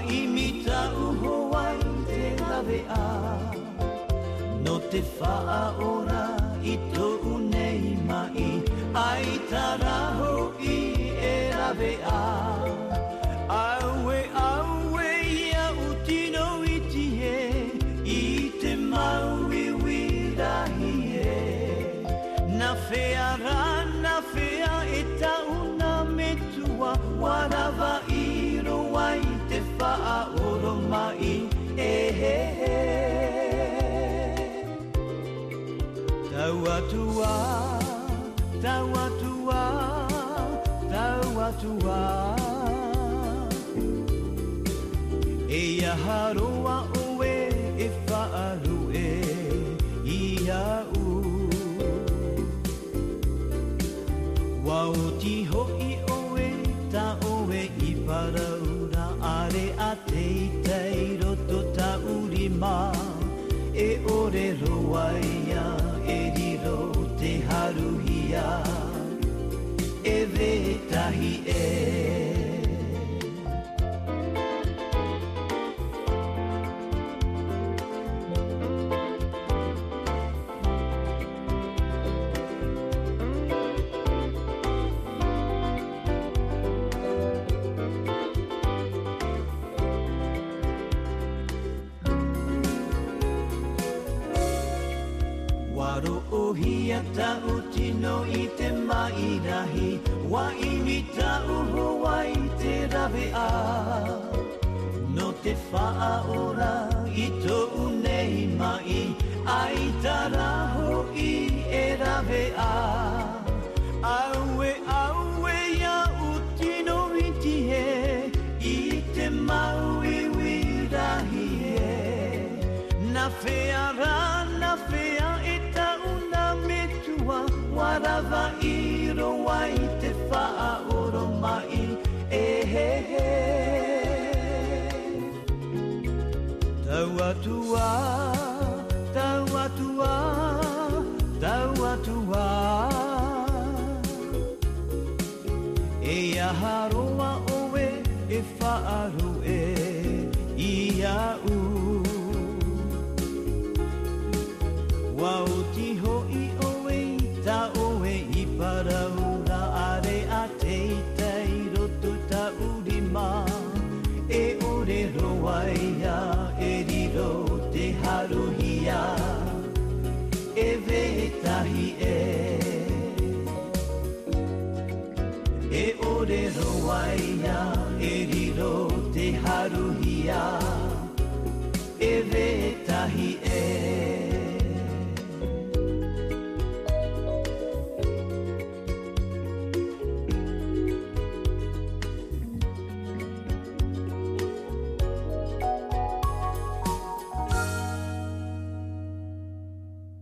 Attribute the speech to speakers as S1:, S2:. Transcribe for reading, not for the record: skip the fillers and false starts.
S1: imita uhowai te lawe a no te wha ora i tōu nei mai ai taraho i e lawe a aue aue ia utino iti e i te maui wirahi e na whea rana whea e tauna metua warawa i roai te wha oro mai e he he tau atua tau atua tau atua e aharoa oe e whaaru e i au wau ti hoi oe ta oe i paraura are a teitei roto ta urima e ore roaia e riro te haruhia e vetahi e Waro ohia tau tino i te mairahi Wa imi tau hoa i te rawe a No te wha ora i tōu nei mai Ai taraho i e rawe a Aue aue ia utino iti he I te maui wirahi he Na whea rana whea e tauna metua Warawa i roai te wha oro mai e he he Tau atua, tau atua, tau atua E aharoa oe e whaaru e i au Wau ti hoi oe ta oe i paraura are a teitei roto ta urima E ore roaia e riro te haruhia E vetahi e